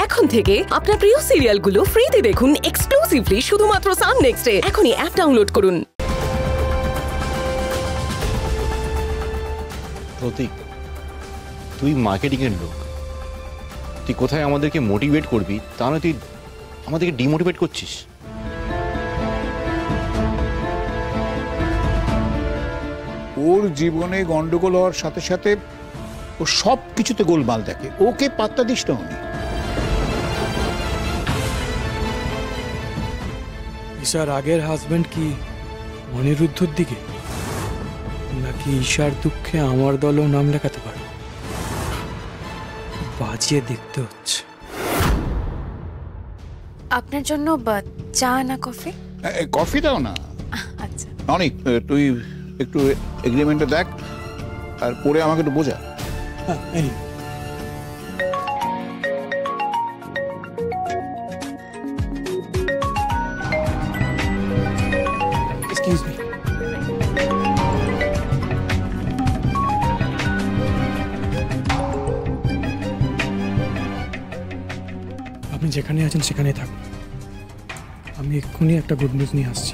এখন থেকে আপনার প্রিয় সিরিয়ালগুলো ফ্রিতে দেখুন এক্সক্লুসিভলি শুধুমাত্র সান নেক্সটে। এখনই অ্যাপ ডাউনলোড করুন। প্রতীক, তুই মার্কেটিং এর লোক, তুই কোথায় আমাদেরকে মোটিভেট করবি, তাহলে তুই আমাদেরকে ডিমোটিভেট করছিস। ওর জীবনে গন্ডগোল হওয়ার সাথে সাথে ও সব কিছুতে গোলমাল দেখে, ওকে পাত্তা দিস না। উনি ঈশার আগের হাজবেন্ড কি অনিরুদ্ধর দিকে, নাকি ঈশার দুঃখে আমার দলও নাম লেখাতে পারে? বাজিয়ে দেখতে হচ্ছে। আপনার জন্য চা না কফি? কফি দাও না। আচ্ছা অনেক, তুই একটু এগ্রিমেন্টটা দেখ আর পরে আমাকে একটু বোঝা। এক্সকিউজ মি, আপনি যেখানে আছেন সেখানেই থাকুন। আমি এক্ষুনি একটা গুড নিউজ নিয়ে আসছি।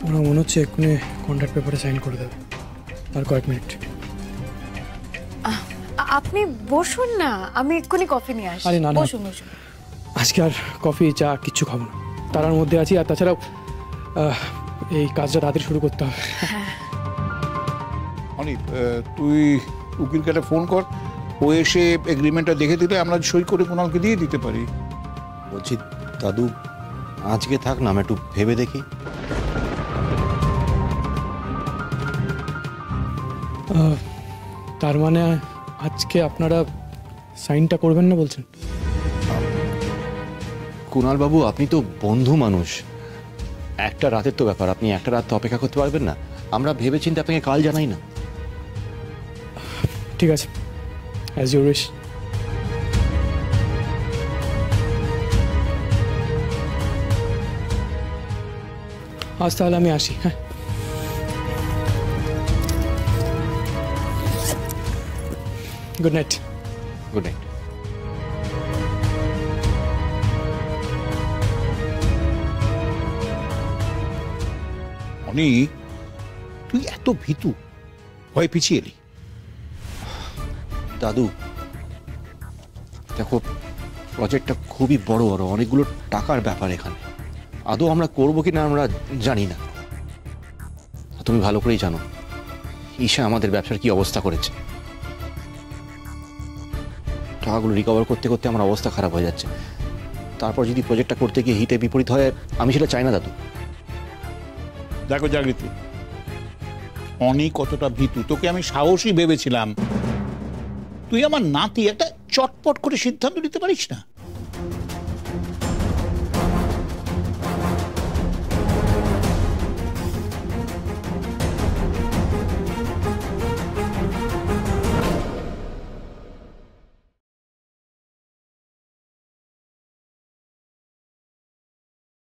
ওরা মনে হচ্ছে এক্ষুনি কন্ট্রাক্ট পেপারে সাইন করে দেবে। আর কয়েক মিনিট। আপনি বসুন না, আমি এক্ষুনি কফি নিয়ে আসছি। আরে না না, বসুন বসুন। আজকে আর কফি চা কিচ্ছু খাবো না, তারার মধ্যে আছি। আর তাছাড়াও এই কাজটা তাড়াতাড়ি শুরু করতে হবে। অনিক, তুই উকিলকে একটা ফোন কর, ও এসে এগ্রিমেন্টটা দেখে দিলে আমরা সই করে কোনালকে দিয়ে দিতে পারি। বলছি দাদু, আজকে থাক না, আমি একটু ভেবে দেখি। তার মানে আজকে আপনারা সাইনটা করবেন না বলছেন? কুণাল বাবু, আপনি তো বন্ধু মানুষ, একটা রাতের তো ব্যাপার, আপনি একটা রাত তো অপেক্ষা করতে পারবেন না? আমরা ভেবেচিন্তে আপনাকে কাল জানাই না। ঠিক আছে, অ্যাজ ইউ উইশ। আজ তাহলে আমি আসি। হ্যাঁ, good night. Good night. Anik, তুই এত ভীতু, ভয় পিছিয়ে এলি। দাদু দেখো, প্রজেক্টটা খুবই বড় বড়, অনেকগুলো টাকার ব্যাপার এখানে। আদৌ আমরা করবো কিনা আমরা জানি না। তুমি ভালো করেই জানো ঈশা আমাদের ব্যবসার কি অবস্থা করেছে। টাকাগুলো রিকভার করতে করতে আমার অবস্থা খারাপ হয়ে যাচ্ছে। তারপর যদি প্রজেক্টটা করতে গিয়ে হিতে বিপরীত হয়, আমি সেটা চাই না দাদু। দেখো জাগৃতি, অনেক কতটা ভীতু, তোকে আমি সাহসী ভেবেছিলাম। তুই আমার নাতি, একটা চটপট করে সিদ্ধান্ত নিতে পারিস না?